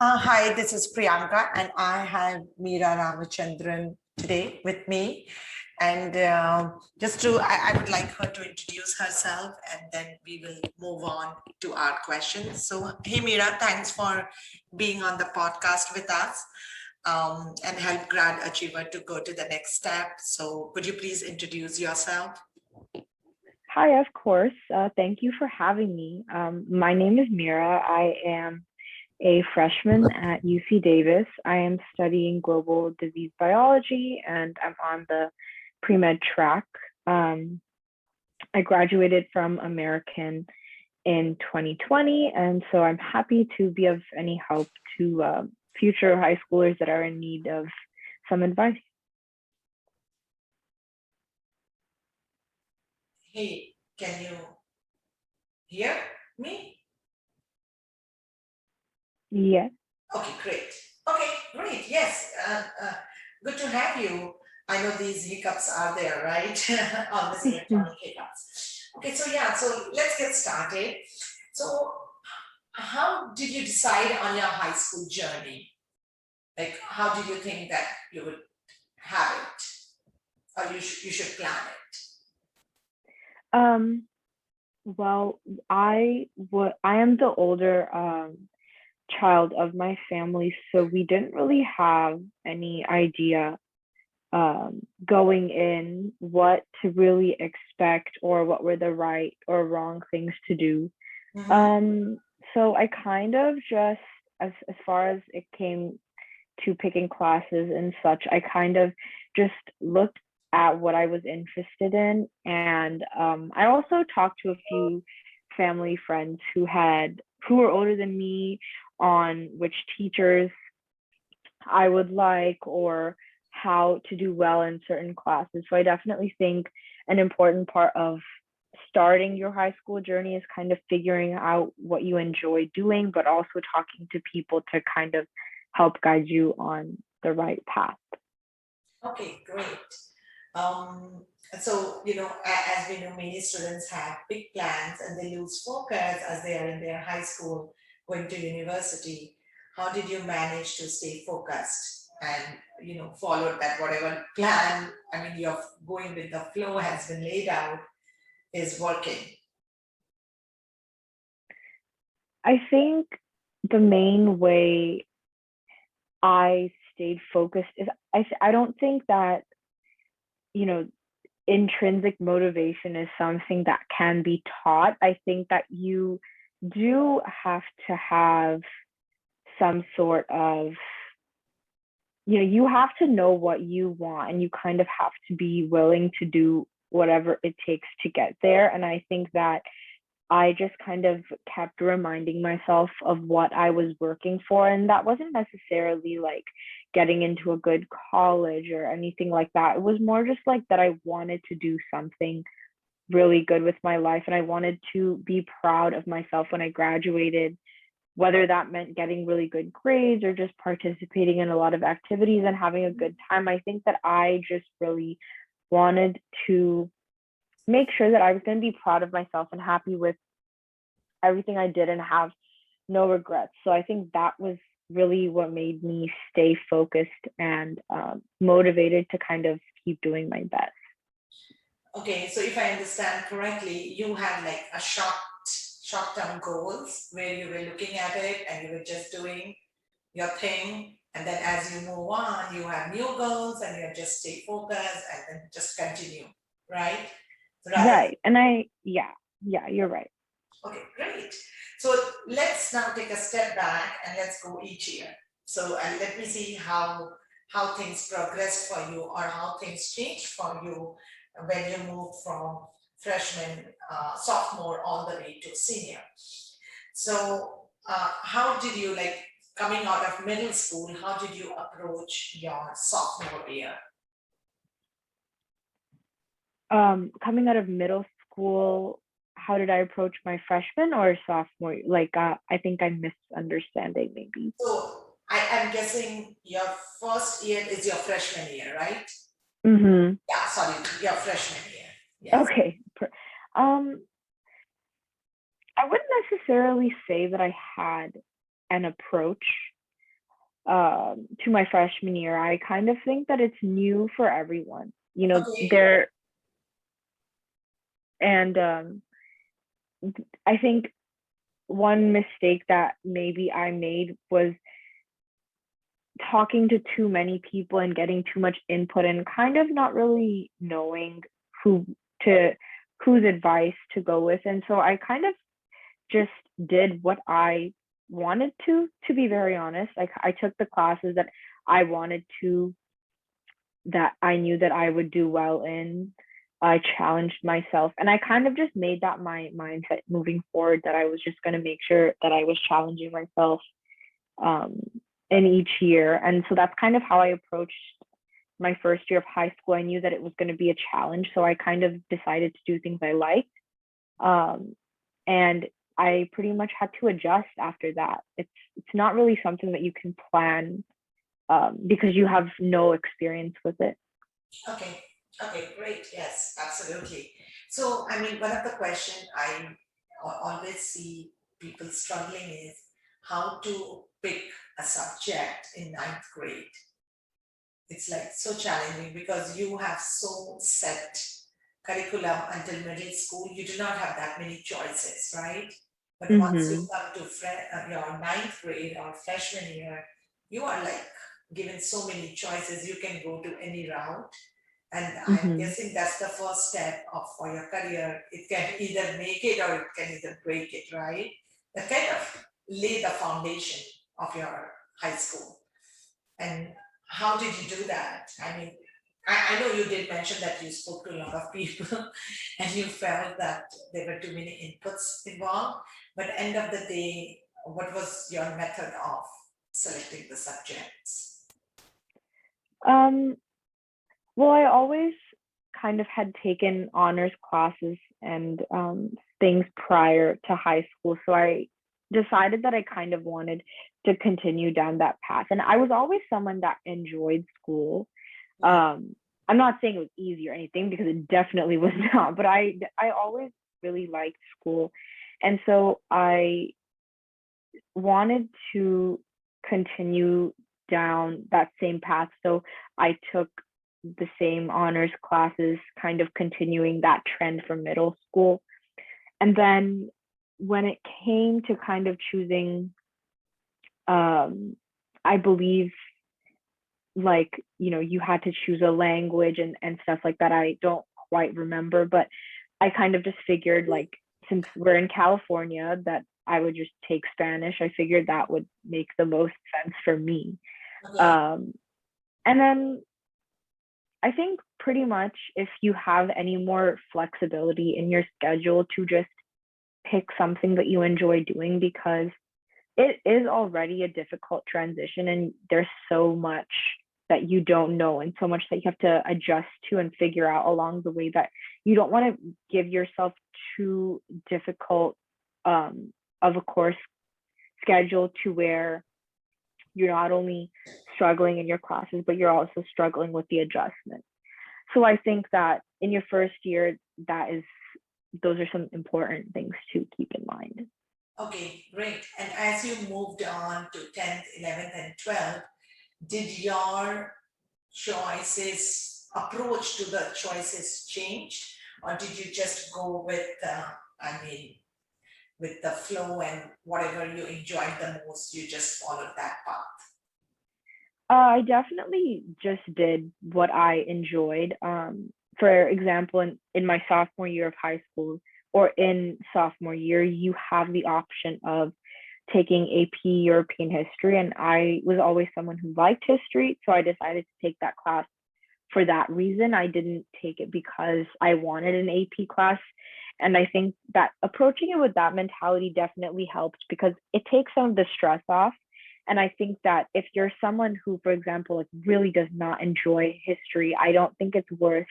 Hi, this is Priyanka, and I have Meera Ramachandran today with me. And I would like her to introduce herself, and then we will move on to our questions. So, hey, Meera, thanks for being on the podcast with us and help Gradachiever to go to the next step. So, could you please introduce yourself? Hi, of course. Thank you for having me. My name is Meera. I am a freshman at UC Davis. I am studying global disease biology and I'm on the pre-med track. I graduated from American in 2020, and so I'm happy to be of any help to future high schoolers that are in need of some advice. Hey, can you hear me? Yes. Okay, great. Okay, great. Yes, good to have you. I know these hiccups are there, right? On this electronic hiccups. Okay, so yeah, so let's get started. So, how did you decide on your high school journey? Like, how did you think that you would have it, or you should plan it? Um, well, I am the older child of my family, so we didn't really have any idea going in what to really expect or what were the right or wrong things to do. Mhm. Um, so I kind of just, as far as it came to picking classes and such, I kind of just looked at what I was interested in. And I also talked to a few family friends who were older than me on which teachers I would like or how to do well in certain classes. So I definitely think an important part of starting your high school journey is kind of figuring out what you enjoy doing, but also talking to people to kind of help guide you on the right path. Okay, great. Um, so, as we know, many students have big plans and they lose focus as they are in their high school, going to university. How did you manage to stay focused and, follow that whatever plan, I mean, you're going with the flow has been laid out is working? I think the main way I stayed focused is I don't think that, you know, intrinsic motivation is something that can be taught. I think that you do have to have some sort of, you have to know what you want and you kind of have to be willing to do whatever it takes to get there. And I think that I just kind of kept reminding myself of what I was working for. And that wasn't necessarily like getting into a good college or anything like that. It was more just like that I wanted to do something really good with my life. And I wanted to be proud of myself when I graduated, whether that meant getting really good grades or just participating in a lot of activities and having a good time. I think that I just really wanted to make sure that I was going to be proud of myself and happy with everything I did and have no regrets. So I think that was really what made me stay focused and motivated to kind of keep doing my best. Okay, so if I understand correctly, you had like a short-term goals where you were looking at it and you were just doing your thing. And then as you move on, you have new goals and you just stay focused and then just continue, right? So rather, Right. Yeah, you're right. okay, great. So let's now take a step back and let's go each year. So and let me see how things progress for you or how things change for you when you move from freshman, sophomore, all the way to senior. So how did you like coming out of middle school? How did you approach your sophomore year? Coming out of middle school, how did I approach my freshman or sophomore? Like, I think I'm misunderstanding maybe. So I am guessing your first year is your freshman year, right? Mm-hmm. Yeah, sorry, your freshman year. Yes. Okay. Um, I wouldn't necessarily say that I had an approach. to my freshman year, I kind of think that it's new for everyone. You know, Okay. there and I think one mistake that maybe I made was talking to too many people and getting too much input and kind of not really knowing who to whose advice to go with. And so I kind of just did what I wanted to be very honest. Like I took the classes that I wanted to, that I knew that I would do well in. I challenged myself and I kind of just made that my mindset moving forward, that I was just going to make sure that I was challenging myself um, in each year. And so that's kind of how I approached my first year of high school. I knew that it was going to be a challenge. So I kind of decided to do things I liked. Um, and I pretty much had to adjust after that. It's not really something that you can plan because you have no experience with it. Okay, okay, great. Yes, absolutely. So, I mean, one of the question I always see people struggling is how to pick a subject in ninth grade. It's like so challenging because you have so set curriculum until middle school. You do not have that many choices, right? But once you Mm-hmm. come to your ninth grade or freshman year, you are like given so many choices. You can go to any route, and I'm Mm-hmm. guessing that's the first step of for your career. It can either make it or it can either break it, right? That kind of lay the foundation of your high school. And how did you do that? I mean, I know you did mention that you spoke to a lot of people and you felt that there were too many inputs involved, but end of the day, what was your method of selecting the subjects? Um, well, I always kind of had taken honors classes and things prior to high school. So I decided that I kind of wanted to continue down that path. And I was always someone that enjoyed school. Mhm. I'm not saying it was easy or anything because it definitely was not, but I always really liked school. And so I wanted to continue down that same path. So I took the same honors classes, kind of continuing that trend from middle school. And then when it came to kind of choosing, I believe like, you know, you had to choose a language and stuff like that. I don't quite remember, but I kind of just figured like since we're in California that I would just take Spanish. I figured that would make the most sense for me. Okay, Um, and then I think pretty much if you have any more flexibility in your schedule to just pick something that you enjoy doing, because it is already a difficult transition and there's so much that you don't know and so much that you have to adjust to and figure out along the way, that you don't want to give yourself too difficult of a course schedule to where you're not only struggling in your classes but you're also struggling with the adjustment. So I think that in your first year, that is, those are some important things to keep in mind. okay, great. And as you moved on to 10th, 11th, and 12th, did your choices, approach to the choices change? Or did you just go with, I mean, with the flow and whatever you enjoyed the most, you just followed that path? I definitely just did what I enjoyed. For example, in my sophomore year of high school or in sophomore year, you have the option of taking AP European history. And I was always someone who liked history. So I decided to take that class for that reason. I didn't take it because I wanted an AP class. And I think that approaching it with that mentality definitely helps because it takes some of the stress off. And I think that if you're someone who, for example, like really does not enjoy history, I don't think it's worth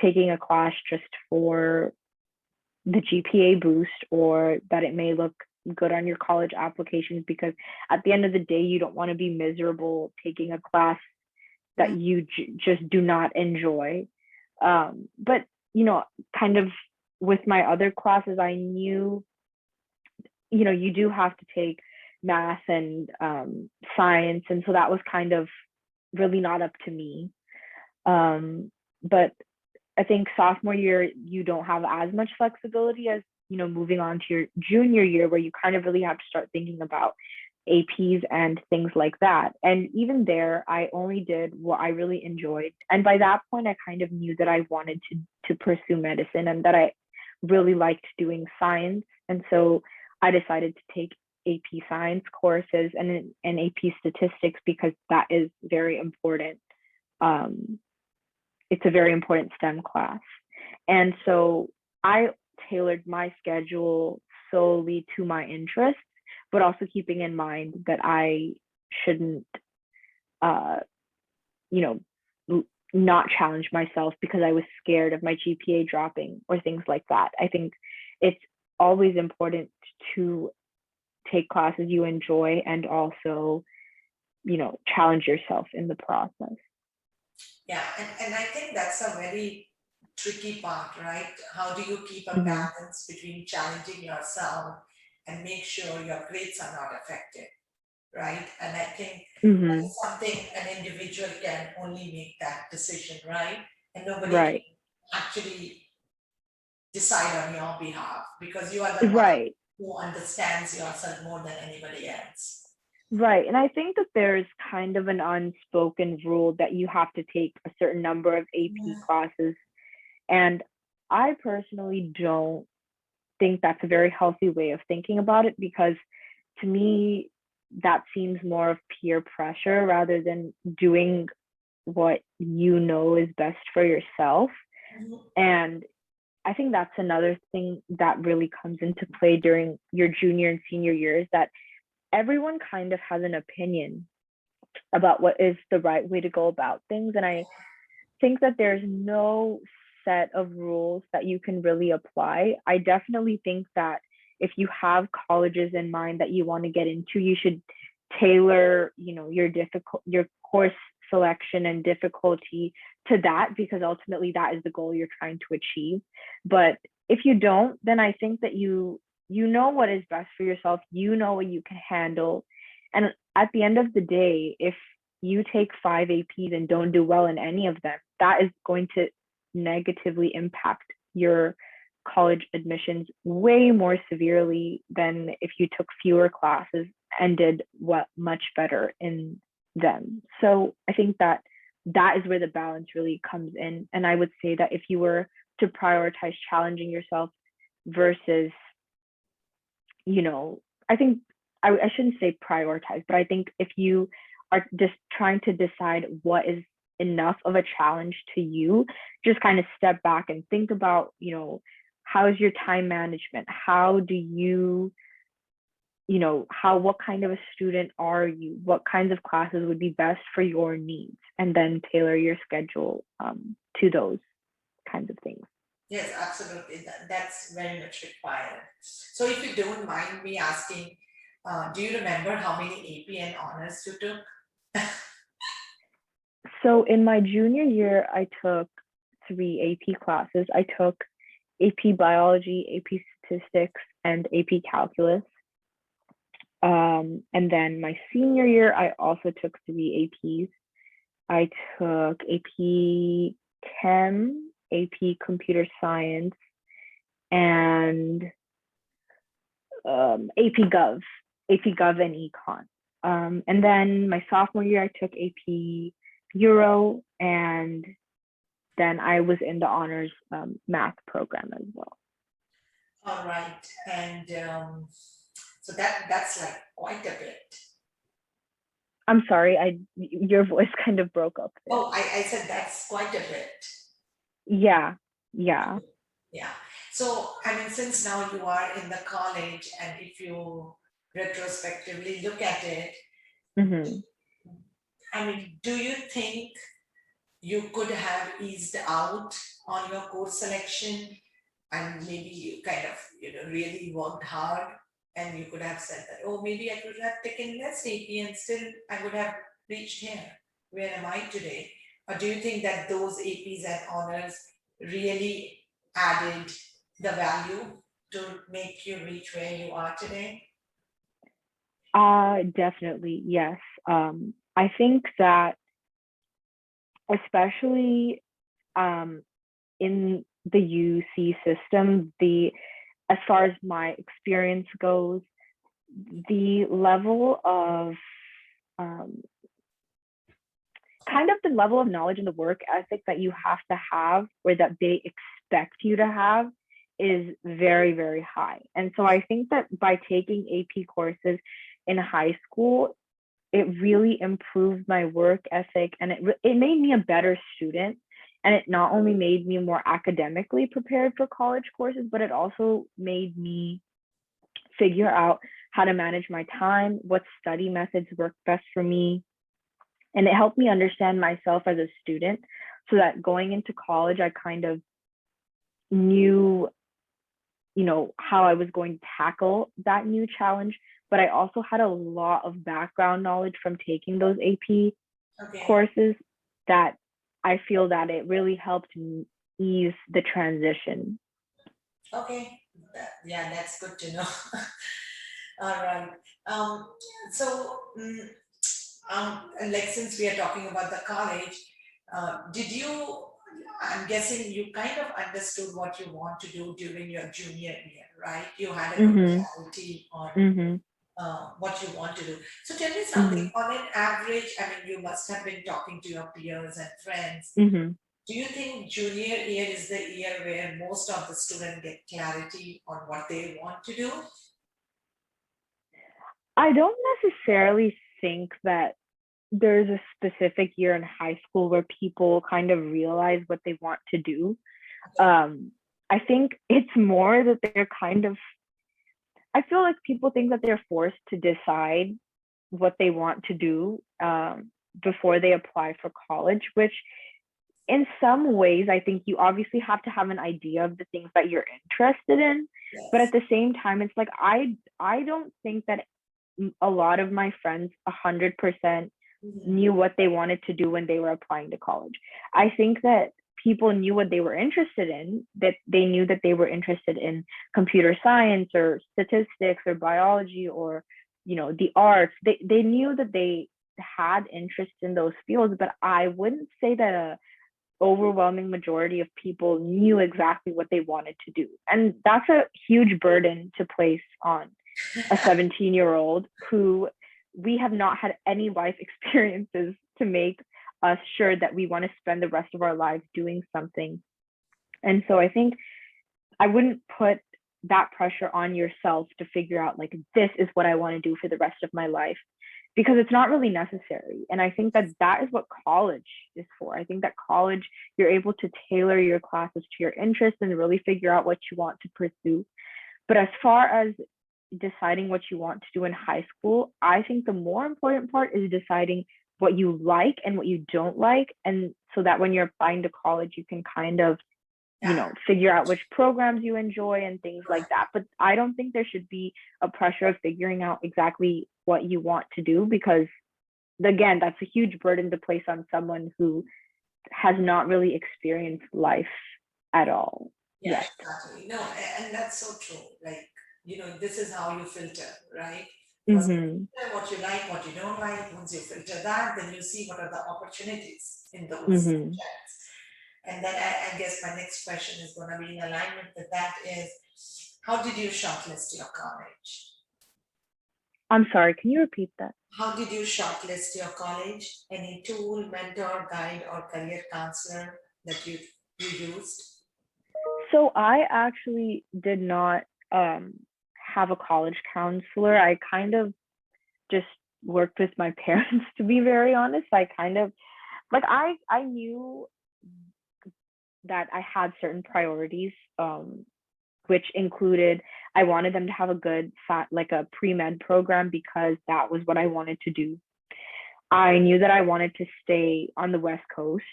taking a class just for the GPA boost or that it may look good on your college applications, because at the end of the day, you don't want to be miserable taking a class that Mm, you just do not enjoy. But, you know, kind of with my other classes, I knew, you know, you do have to take math and science. And so that was kind of really not up to me. But I think sophomore year, you don't have as much flexibility as, moving on to your junior year, where you kind of really have to start thinking about APs and things like that. And even there, I only did what I really enjoyed. And by that point, I kind of knew that I wanted to pursue medicine and that I really liked doing science. And so I decided to take AP science courses and AP statistics because that is very important. It's a very important STEM class. And so I tailored my schedule solely to my interests, but also keeping in mind that I shouldn't, not challenge myself because I was scared of my GPA dropping or things like that. I think it's always important to take classes you enjoy and also, challenge yourself in the process. Yeah, and I think that's a very tricky part, right? How do you keep a Mhm. balance between challenging yourself and make sure your grades are not affected, right? And I think Mhm. that's something an individual can only make that decision, right? And nobody Right. can actually decide on your behalf because you are the one Right. who understands yourself more than anybody else. Right. And I think that there's kind of an unspoken rule that you have to take a certain number of AP classes. And I personally don't think that's a very healthy way of thinking about it because to me, that seems more of peer pressure rather than doing what you know is best for yourself. And I think that's another thing that really comes into play during your junior and senior years, that everyone kind of has an opinion about what is the right way to go about things. And I think that there's no set of rules that you can really apply. I definitely think that if you have colleges in mind that you want to get into, you should tailor, your course selection and difficulty to that, because ultimately that is the goal you're trying to achieve. But if you don't, then I think that you know what is best for yourself, you know what you can handle. And at the end of the day, if you take 5 APs and don't do well in any of them, that is going to negatively impact your college admissions way more severely than if you took fewer classes and did much better in them. So I think that is where the balance really comes in. And I would say that if you were to prioritize challenging yourself versus, I think I shouldn't say prioritize, but I think if you are just trying to decide what is enough of a challenge to you, just kind of step back and think about, how's your time management? How do you, what kind of a student are you? What kinds of classes would be best for your needs? And then tailor your schedule to those kinds of things. Yes, absolutely. That's very much required. So if you don't mind me asking, do you remember how many AP and honors you took? So in my junior year, I took 3 AP classes. I took AP Biology, AP Statistics, and AP Calculus. And then my senior year, I also took 3 APs. I took AP Chem, AP Computer Science, and AP Gov and Econ. And then my sophomore year, I took AP Euro, and then I was in the honors math program as well. All right, and so that's like quite a bit. I'm sorry, your voice kind of broke up there. Oh, I said that's quite a bit. Yeah. Yeah. So, I mean, since now you are in the college, and if you retrospectively look at it, Mm-hmm. I mean, do you think you could have eased out on your course selection and maybe you kind of, really worked hard and you could have said that, oh, maybe I could have taken less AP and still I would have reached here. Where am I today? Or do you think that those APs and honors really added the value to make you reach where you are today? Definitely, yes. I think that especially in the UC system, as far as my experience goes, the level of um, kind of the level of knowledge and the work ethic that you have to have, or that they expect you to have, is very, very high. And so I think that by taking AP courses in high school, it really improved my work ethic, and it made me a better student. And it not only made me more academically prepared for college courses, but it also made me figure out how to manage my time, what study methods work best for me. And it helped me understand myself as a student, so that going into college, I kind of knew, how I was going to tackle that new challenge. But I also had a lot of background knowledge from taking those AP Okay, courses, that I feel that it really helped me ease the transition. okay, yeah, that's good to know. All right. Um, so, like since we are talking about the college, did you, I'm guessing you kind of understood what you want to do during your junior year, right? You had a good Mhm. clarity on Mhm. what you want to do. So tell me something, Mhm. on an average, I mean, you must have been talking to your peers and friends. Mhm. Do you think junior year is the year where most of the students get clarity on what they want to do? I don't necessarily think that there's a specific year in high school where people kind of realize what they want to do. Okay. Um, I think it's more that they're kind of, I feel like people think that they're forced to decide what they want to do before they apply for college, which in some ways, I think you obviously have to have an idea of the things that you're interested in. But at Yes. the same time, it's like I don't think that a lot of my friends 100% Mhm. knew what they wanted to do when they were applying to college. I think that people knew what they were interested in, that they knew that they were interested in computer science or statistics or biology, or the arts. They knew that they had interest in those fields, but I wouldn't say that a overwhelming majority of people knew exactly what they wanted to do. And that's a huge burden to place on a 17-year-old who we have not had any life experiences to make us sure that we want to spend the rest of our lives doing something. And so I think I wouldn't put that pressure on yourself to figure out, like, this is what I want to do for the rest of my life, because it's not really necessary. And I think that that is what college is for. I think that college, you're able to tailor your classes to your interests and really figure out what you want to pursue. But as far as deciding what you want to do in high school, I think the more important part is deciding what you like and what you don't like. And so that when you're applying to college, you can kind of, Yeah, figure out which programs you enjoy and things like correct. that. But I don't think there should be a pressure of figuring out exactly what you want to do, because again, that's a huge burden to place on someone who has not really experienced life at all Yeah, yet. exactly. No, and that's so true. Like, this is how you filter, right? First, Mm-hmm. filter what you like, what you don't like. Once you filter that, then you see what are the opportunities in those Mm-hmm. subjects. And then I guess my next question is going to be in alignment with that is, how did you shortlist your college? I'm sorry, can you repeat that? How did you shortlist your college? Any tool, mentor, guide, or career counselor that you used? So I actually did not um, have a college counselor. I kind of just worked with my parents, to be very honest. I kind of, like, I knew that I had certain priorities, which included, I wanted them to have a good like a pre-med program, because that was what I wanted to do. I knew that I wanted to stay on the West Coast.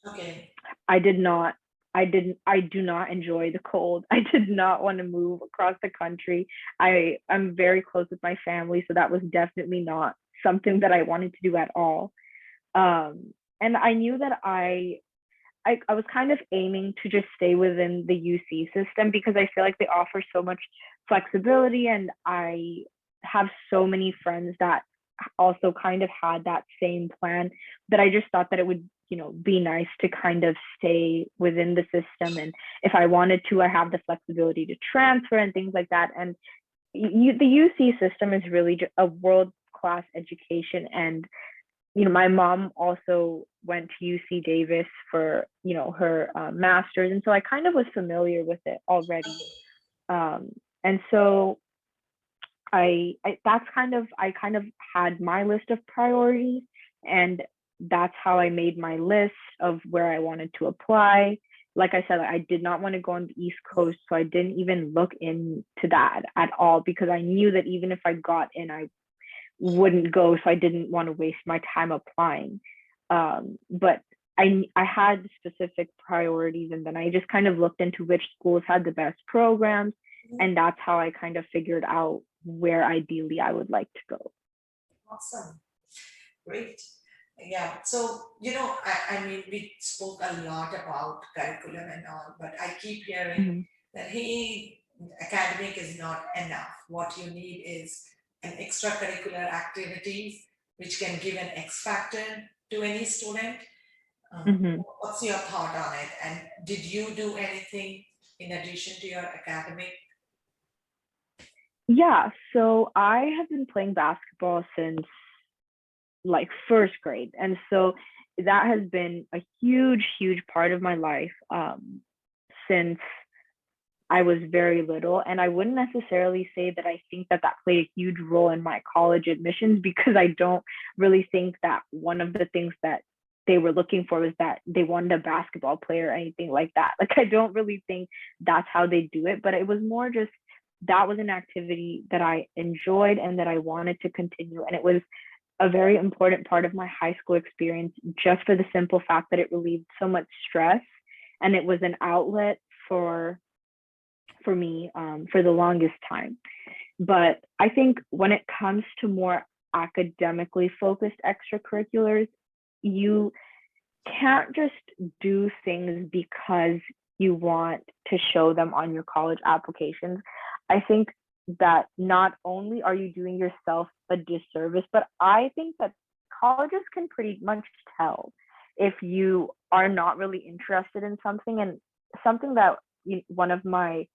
Okay. I did not I do not enjoy the cold. I did not want to move across the country. I'm very close with my family, so that was definitely not something that I wanted to do at all. And I knew that I was kind of aiming to just stay within the UC system, because I feel like they offer so much flexibility, and I have so many friends that also kind of had that same plan, that I just thought that it would, be nice to kind of stay within the system. And if I wanted to, I have the flexibility to transfer and things like that. And the UC system is really just a world-class education. And, my mom also went to UC Davis for, her master's. And so I kind of was familiar with it already. And so I kind of had my list of priorities, and that's how I made my list of where I wanted to apply. Like I said, I did not want to go on the East Coast, so I didn't even look into that at all, because I knew that even if I got in, I wouldn't go, so I didn't want to waste my time applying. But I had specific priorities, and then I just kind of looked into which schools had the best programs, and that's how I kind of figured out where ideally I would like to go. Awesome. Great. Yeah. So, I mean, we spoke a lot about curriculum and all, but I keep hearing that, hey, academic is not enough. What you need is an extracurricular activities, which can give an X factor to any student. What's your thought on it? And did you do anything in addition to your academic? Yeah, so I have been playing basketball since like first grade. And so that has been a huge, huge part of my life since I was very little. And I wouldn't necessarily say that I think that played a huge role in my college admissions, because I don't really think that one of the things that they were looking for was that they wanted a basketball player or anything like that. Like, I don't really think that's how they do it, but it was more just that was an activity that I enjoyed and that I wanted to continue. And it was a very important part of my high school experience, just for the simple fact that it relieved so much stress, and it was an outlet for me for the longest time. But I think when it comes to more academically focused extracurriculars, you can't just do things because you want to show them on your college applications. I think that not only are you doing yourself a disservice, but I think that colleges can pretty much tell if you are not really interested in something. And something that one of my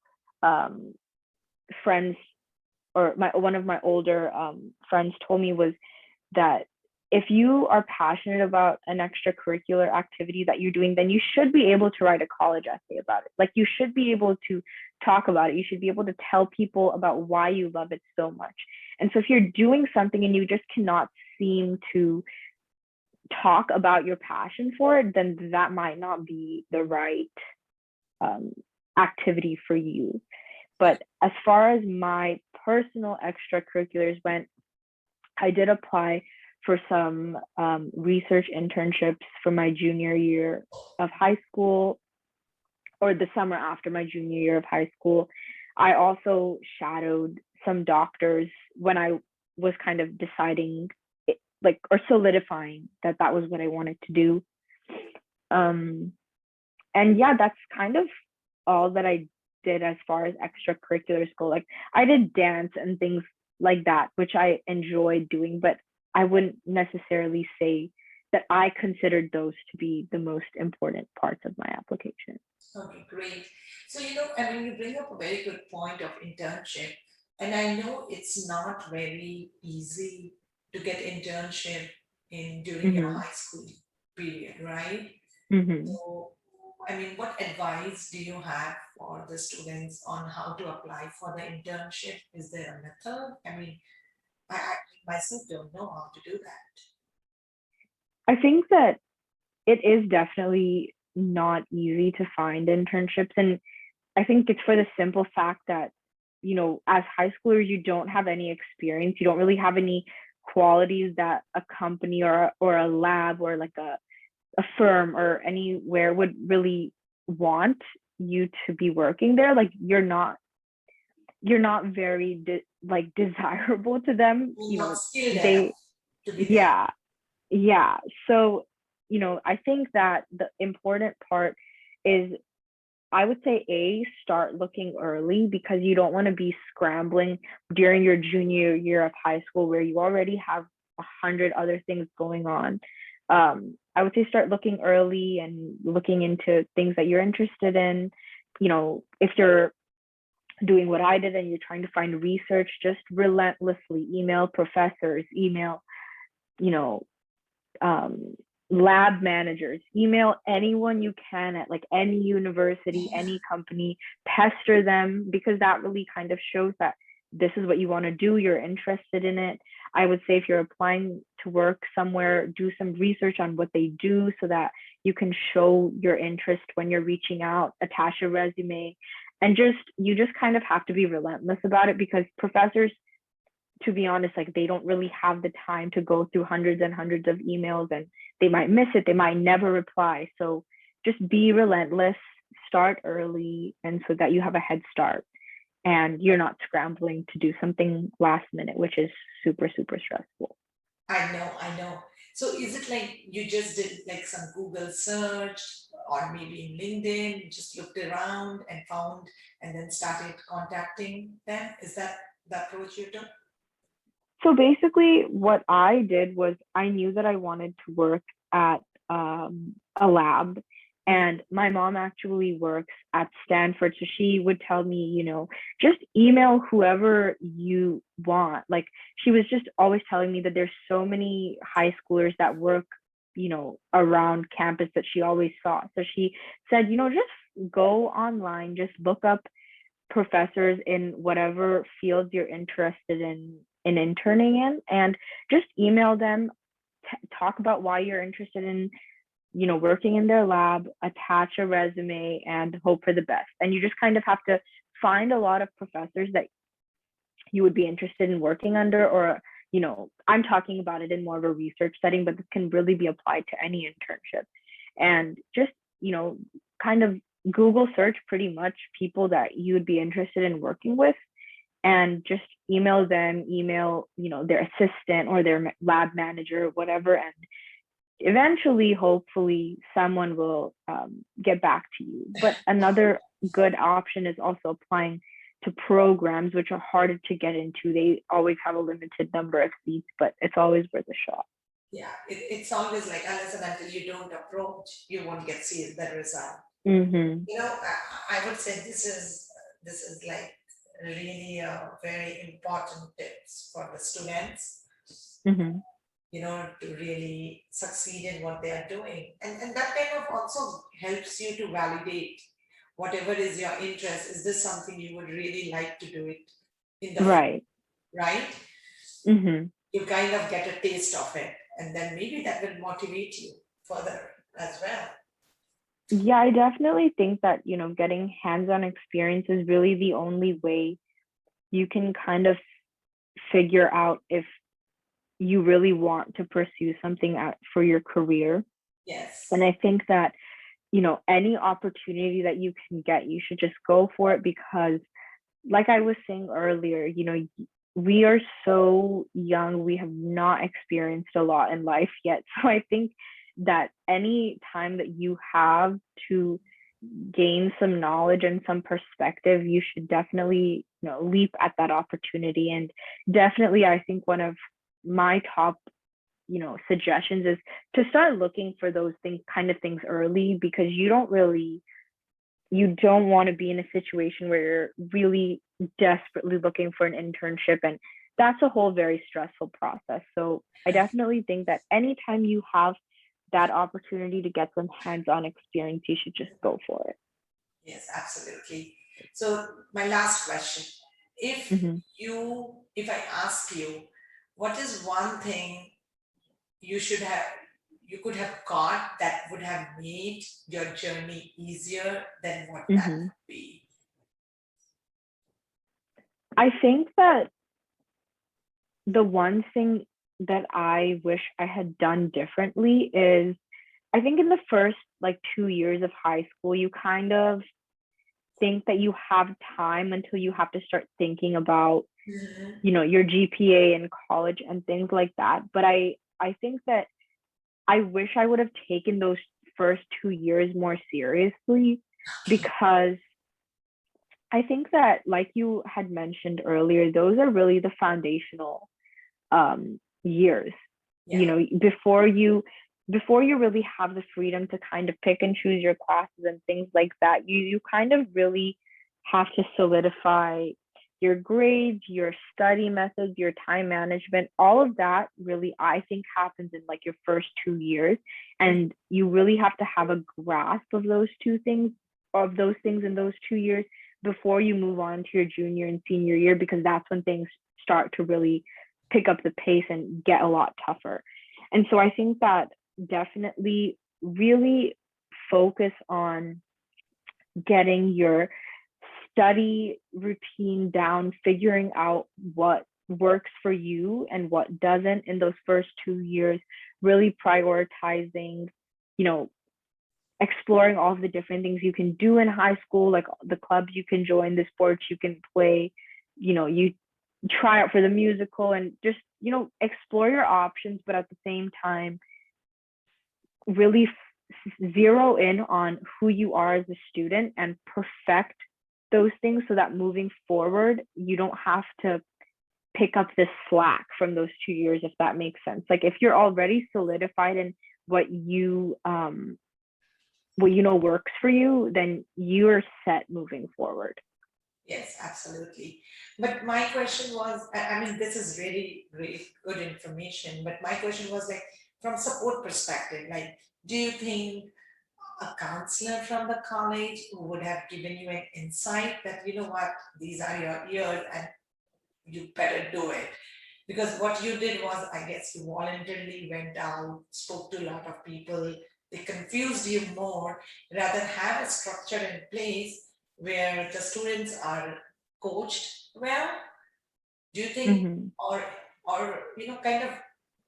friends, or one of my older friends, told me was that if you are passionate about an extracurricular activity that you're doing, then you should be able to write a college essay about it. Like, you should be able to talk about it. You should be able to tell people about why you love it so much. And so if you're doing something and you just cannot seem to talk about your passion for it, then that might not be the right activity for you. But as far as my personal extracurriculars went, I did apply for some research internships for my junior year of high school, or the summer after my junior year of high school. I also shadowed some doctors when I was kind of deciding, or solidifying that was what I wanted to do. And yeah, that's kind of all that I did as far as extracurriculars go. Like, I did dance and things like that, which I enjoyed doing, but I wouldn't necessarily say that I considered those to be the most important parts of my application. Okay, great. So, I mean, you bring up a very good point of internship, and I know it's not very easy to get internship during your high school period, right? So, I mean, what advice do you have for the students on how to apply for the internship? Is there a method? I mean, I myself don't know how to do that. I think that it is definitely not easy to find internships. And I think it's for the simple fact that, as high schoolers, you don't have any experience. You don't really have any qualities that a company or a lab or like a firm or anywhere would really want you to be working there. Like, you're not very desirable to them. Yeah. So, I think that the important part is I would say start looking early, because you don't want to be scrambling during your junior year of high school where you already have 100 other things going on. I would say start looking early and looking into things that you're interested in. If you're doing what I did and you're trying to find research, just relentlessly email professors, email, you know, um, lab managers, email anyone you can at like any university, any company, pester them, because that really kind of shows that this is what you want to do, you're interested in it. I would say if you're applying to work somewhere, do some research on what they do so that you can show your interest when you're reaching out, attach a resume, and you just kind of have to be relentless about it, because professors, to be honest, like they don't really have the time to go through hundreds and hundreds of emails, and they might miss it, they might never reply. So just be relentless, start early, and so that you have a head start and you're not scrambling to do something last minute, which is super, super stressful. I know. So is it like you just did like some Google search or maybe in LinkedIn, you just looked around and found and then started contacting them? Is that the approach you took? So basically, what I did was I knew that I wanted to work at a lab. And my mom actually works at Stanford. So she would tell me, just email whoever you want. Like she was just always telling me that there's so many high schoolers that work, around campus that she always saw. So she said, just go online, just look up professors in whatever fields you're interested in interning in, and just email them, talk about why you're interested in working in their lab, attach a resume, and hope for the best. And you just kind of have to find a lot of professors that you would be interested in working under, or I'm talking about it in more of a research setting, but this can really be applied to any internship. And just kind of Google search pretty much people that you would be interested in working with, and just email them, their assistant or their lab manager, whatever. And eventually, hopefully, someone will get back to you. But another good option is also applying to programs, which are harder to get into. They always have a limited number of seats, but it's always worth a shot. Yeah, it's always like unless and until you don't approach, you won't get see the result. Mm-hmm. I would say this is like really a very important tips for the students, Mm-hmm. to really succeed in what they are doing. And that kind of also helps you to validate whatever is your interest. Is this something you would really like to do it in the Right. right? Mm-hmm. You kind of get a taste of it, and then maybe that will motivate you further as well. Yeah, I definitely think that, getting hands-on experience is really the only way you can kind of figure out if you really want to pursue something for your career. Yes. And I think that, any opportunity that you can get, you should just go for it, because like I was saying earlier, we are so young, we have not experienced a lot in life yet. So I think that any time that you have to gain some knowledge and some perspective, you should definitely, leap at that opportunity. And definitely, I think one of my top, suggestions is to start looking for those things early, because you don't want to be in a situation where you're really desperately looking for an internship, and that's a whole very stressful process. So I definitely think that anytime you have that opportunity to get some hands-on experience, you should just go for it. Yes, absolutely. So my last question, if Mm-hmm. if I ask you, what is one thing you should have you could have got that would have made your journey easier, then what that Mm-hmm. would be? I think that the one thing that I wish I had done differently is, I think in the first like 2 years of high school, you kind of think that you have time until you have to start thinking about, your GPA in college and things like that. But I think that I wish I would have taken those first 2 years more seriously, because I think that, like you had mentioned earlier, those are really the foundational years. Yeah. You know, before you really have the freedom to kind of pick and choose your classes and things like that, you kind of really have to solidify your grades, your study methods, your time management. All of that really, I think, happens in like your first 2 years, and you really have to have a grasp of those things in those 2 years before you move on to your junior and senior year, because that's when things start to really pick up the pace and get a lot tougher. And so I think that definitely really focus on getting your study routine down, figuring out what works for you and what doesn't in those first 2 years, really prioritizing, you know, exploring all of the different things you can do in high school, like the clubs you can join, the sports you can play, you try out for the musical, and just, explore your options, but at the same time, really zero in on who you are as a student and perfect those things so that moving forward, you don't have to pick up this slack from those 2 years, if that makes sense. Like if you're already solidified in what you works for you, then you're set moving forward. Yes, absolutely. But my question was, I mean, this is really, really good information, but my question was like, from support perspective, like, do you think a counselor from the college would have given you an insight that, you know what, these are your years and you better do it? Because what you did was, I guess, you voluntarily went out, spoke to a lot of people, they confused you more, rather have a structure in place where the students are coached well. Do you think, Mm-hmm. or kind of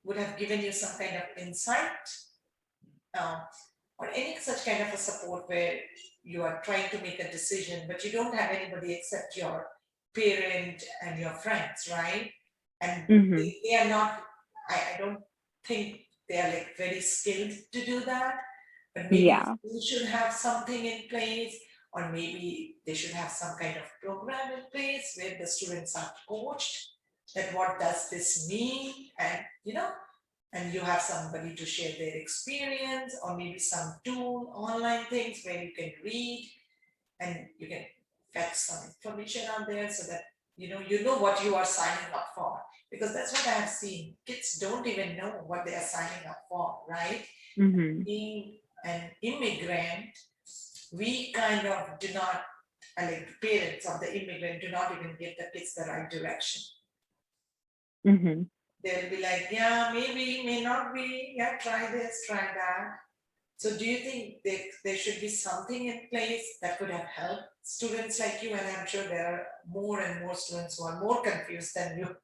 would have given you some kind of insight, um, or any such kind of a support where you are trying to make a decision, but you don't have anybody except your parent and your friends, right? And Mm-hmm. they are not, I don't think they are like very skilled to do that, but maybe Yeah. you should have something in place, or maybe they should have some kind of program in place where the students are coached that what does this mean, and and you have somebody to share their experience, or maybe some tool online things where you can read and you can fetch some information out there so that you know what you are signing up for, because that's what I have seen. Kids don't even know what they are signing up for, right? Mm-hmm. Being an immigrant, we kind of do not, like the parents of the immigrant do not even give the kids the right direction. Mm-hmm. They'll be like, yeah, maybe, may not be, yeah, try this, try that. So do you think there should be something in place that could have helped students like you? And I'm sure there are more and more students who are more confused than you.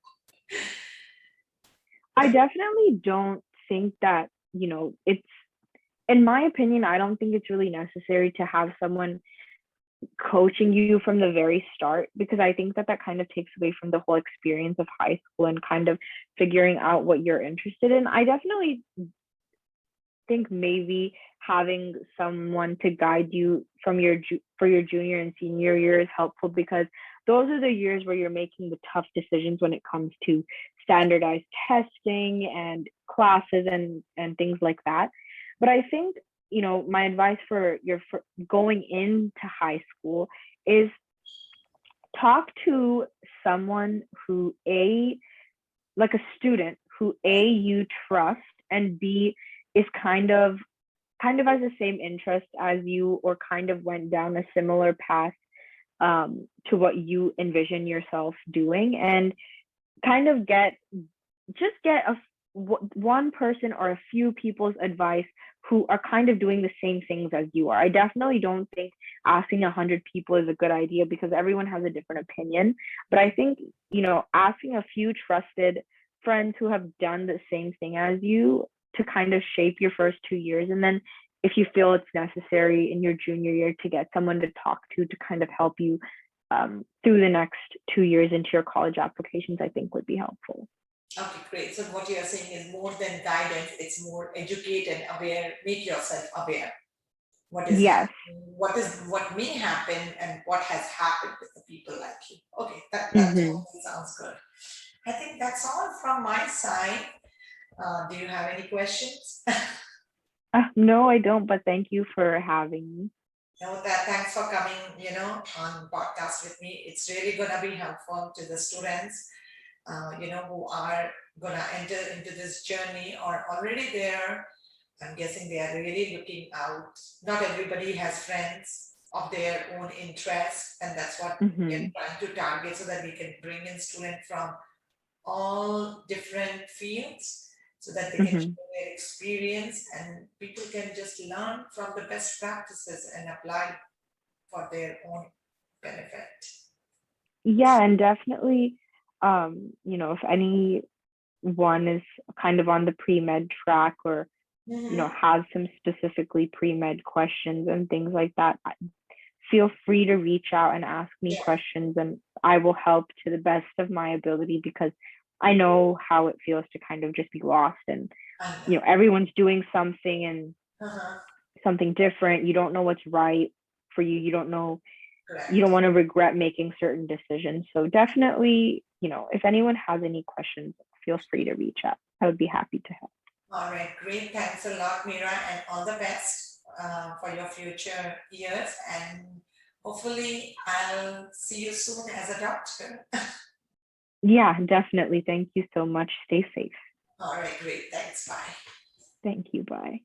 I definitely don't think that, it's, in my opinion, I don't think it's really necessary to have someone coaching you from the very start, because I think that kind of takes away from the whole experience of high school and kind of figuring out what you're interested in. I definitely think maybe having someone to guide you from for your junior and senior year is helpful, because those are the years where you're making the tough decisions when it comes to standardized testing and classes and things like that. But I think, my advice for going into high school is talk to someone who, like a student who, you trust, and B, is kind of has the same interest as you, or kind of went down a similar path to what you envision yourself doing, and kind of get one person or a few people's advice who are kind of doing the same things as you are. I definitely don't think asking 100 people is a good idea, because everyone has a different opinion. But I think, asking a few trusted friends who have done the same thing as you to kind of shape your first 2 years. And then if you feel it's necessary in your junior year to get someone to talk to kind of help you through the next 2 years into your college applications, I think would be helpful. Okay, great. So what you are saying is more than guidance, it's more educate and aware, make yourself aware. what is Yes. happening, what may happen, and what has happened with the people like you. Okay, that Mm-hmm. totally sounds good. I think that's all from my side. Do you have any questions? No, I don't, but thank you for having me. No, thanks for coming, on podcast with me. It's really gonna be helpful to the students, who are gonna enter into this journey or already there. I'm guessing they are really looking out. Not everybody has friends of their own interest, and that's what we're Mm-hmm. trying to target so that we can bring in students from all different fields so that they can Mm-hmm. share their experience and people can just learn from the best practices and apply for their own benefit. Yeah, and definitely, if anyone is kind of on the pre-med track or, Mm-hmm. has some specifically pre-med questions and things like that, feel free to reach out and ask me Yeah, questions and I will help to the best of my ability because I know how it feels to kind of just be lost and, I know. everyone's doing something and Uh-huh. something different. You don't know what's right for you. You don't know, you don't Correct. want to regret making certain decisions. So definitely, if anyone has any questions, feel free to reach out. I would be happy to help. All right, great. Thanks a lot, Meera, and all the best for your future years. And hopefully, I'll see you soon as a doctor. Yeah, definitely. Thank you so much. Stay safe. All right, great. Thanks. Bye. Thank you. Bye.